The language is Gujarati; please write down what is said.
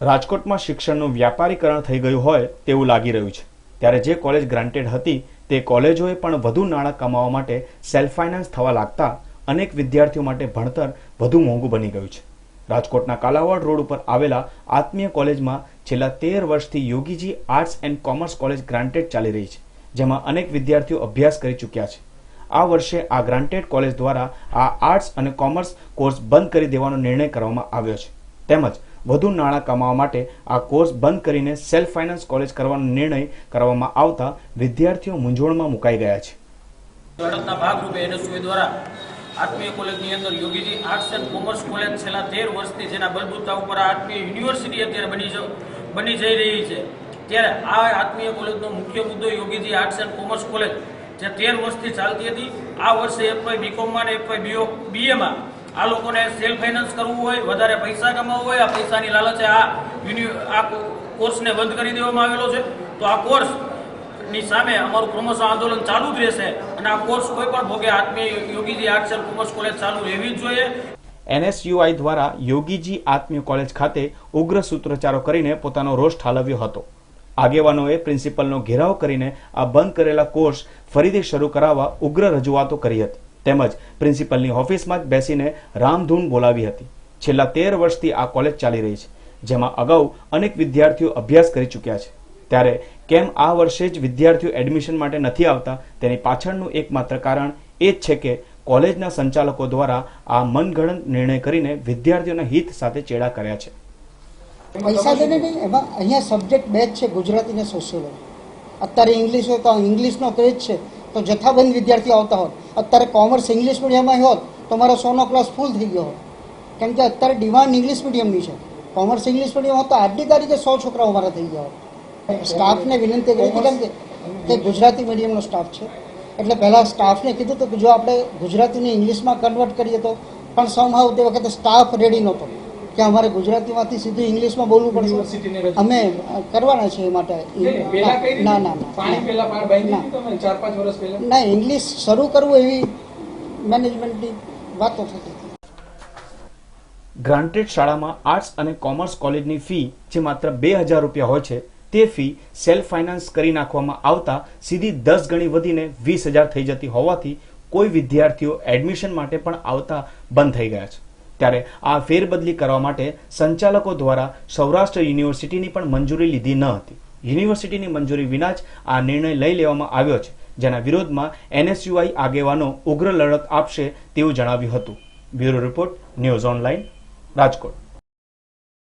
રાજકોટમાં શિક્ષણનું વ્યાપારીકરણ થઈ ગયું હોય તેવું લાગી રહ્યું છે। ત્યારે જે કોલેજ ગ્રાન્ટેડ હતી તે કોલેજોએ પણ વધુ નાણાં કમાવા માટે સેલ્ફ ફાઇનાન્સ થવા લાગતા અનેક વિદ્યાર્થીઓ માટે ભણતર વધુ મોંઘું બની ગયું છે। રાજકોટના કાલાવાડ રોડ ઉપર આવેલા આત્મીય કોલેજમાં છેલ્લા 13 વર્ષથી Yogiji arts and commerce college granted ચાલી રહી છે, જેમાં અનેક વિદ્યાર્થીઓ અભ્યાસ કરી ચૂક્યા છે। આ વર્ષે આ ગ્રાન્ટેડ કોલેજ દ્વારા આ આર્ટ્સ અને કોમર્સ કોર્સ બંધ કરી દેવાનો નિર્ણય કરવામાં આવ્યો છે, તેમજ વધુ નાણાં કમાવા માટે આ કોર્સ બંધ કરીને સેલ્ફ ફાઇનાન્સ કોલેજ કરવાનો નિર્ણય કરવામાં આવતા વિદ્યાર્થીઓ મૂંઝવણમાં મુકાઈ ગયા છે। લડતના ભાગરૂપે એનએસયુઆઈ દ્વારા આત્મીય કોલેજની અંદર Yogiji arts and commerce college છેલ્લા 13 વર્ષથી જેના બલબૂતા ઉપર આત્મીય યુનિવર્સિટી અત્યારે બની જઈ રહી છે, ત્યારે આ આત્મીય કોલેજનો મુખ્ય મુદ્દો Yogiji arts and commerce college જે 13 વર્ષથી ચાલતી હતી, આ વર્ષે એફવાય બીકોમમાં અને એફવાય બીએમાં આ લોકોને સેલ્ફ ફાઇનાન્સ કરવું હોય, વધારે પૈસા કમાવવું હોય, આ પૈસાની લાલચે આ કોર્સને બંધ કરી દેવામાં આવેલો છે। તો આ કોર્સની સામે અમારું પ્રમોશન આંદોલન ચાલુ જ રહેશે અને આ કોર્સ કોઈ પણ ભોગે Atmiya Yogiji arts and commerce college ચાલુ રહેવી જ જોઈએ। એનએસયુઆઈ દ્વારા યોગીજી આત્મીય કોલેજ ખાતે ઉગ્ર સૂત્રોચ્ચારો કરીને પોતાનો રોષ ઠાલવ્યો હતો। આગેવાનોએ પ્રિન્સિપલનો ઘેરાવ કરીને આ બંધ કરેલા કોર્સ ફરીથી શરૂ કરાવવા ઉગ્ર રજૂઆતો કરી હતી, તેમજ પ્રિન્સિપલની ઓફિસમાં જ બેસીને રામધૂન બોલાવી હતી। છેલ્લા 13 વર્ષથી આ કોલેજ ચાલી રહી છે, જેમાં અગાઉ અનેક વિદ્યાર્થીઓ અભ્યાસ કરી ચૂક્યા છે, ત્યારે કેમ આ વર્ષે જ વિદ્યાર્થીઓ એડમિશન માટે નથી આવતા તેની પાછળનું એકમાત્ર કારણ એ જ છે કે કોલેજના સંચાલકો દ્વારા આ મનગણત નિર્ણય કરીને વિદ્યાર્થીઓના હિત સાથે ચેડા કર્યા છે। પૈસા દઈને નહીં, એમાં અહીંયા સબ્જેક્ટ બે જ છે, ગુજરાતી અને સોશિયોલોજી। અત્યારે ઇંગ્લિશ હોય તો ઇંગ્લિશનો ક્રેઝ છે તો જથ્થાબંધ વિદ્યાર્થીઓ આવતા હોત। અત્યારે કોમર્સ ઇંગ્લિશ મીડિયમમાં હોત તો મારો 100નો ક્લાસ ફૂલ થઈ ગયો હોત, કેમ કે અત્યારે ડિમાન્ડ ઇંગ્લિશ મીડિયમની છે। કોમર્સ ઇંગ્લિશ મીડિયમ હોત તો આજની તારીખે 100 છોકરાઓ મારા થઈ ગયા હોત। સ્ટાફને વિનંતી કરી હતી, કેમ કે ગુજરાતી મીડિયમનો સ્ટાફ છે, એટલે પહેલાં સ્ટાફને કીધું હતું કે જો આપણે ગુજરાતીને ઇંગ્લિશમાં કન્વર્ટ કરીએ તો, પણ સમહાવ તે વખતે સ્ટાફ રેડી નહોતો કે અમારે ગુજરાતીમાંથી સીધું ઇંગ્લિશમાં બોલવું પડશે। અમે કરવાના છે એ માટે ના ઇંગ્લિશ શરૂ કરવું એવી મેનેજમેન્ટની વાતો થતી હતી। ગ્રાન્ટેડ શાળામાં આર્ટ્સ અને કોમર્સ કોલેજની ફી જે માત્ર 2000 રૂપિયા હોય છે તે ફી સેલ્ફ ફાઇનાન્સ કરી નાખવામાં આવતા સીધી 10 ગણી વધીને 20000 થઈ જતી હોવાથી કોઈ વિદ્યાર્થીઓ એડમિશન માટે પણ આવતા બંધ થઈ ગયા છે। ત્યારે આ ફેરબદલી કરવા માટે સંચાલકો દ્વારા સૌરાષ્ટ્ર યુનિવર્સિટીની પણ મંજૂરી લીધી ન હતી। યુનિવર્સિટીની મંજૂરી વિના જ આ નિર્ણય લઈ લેવામાં આવ્યો છે, જેના વિરોધમાં એનએસયુઆઈ આગેવાનો ઉગ્ર લડત આપશે તેવું જણાવ્યું હતું। Bureau report, news online, Rajkot.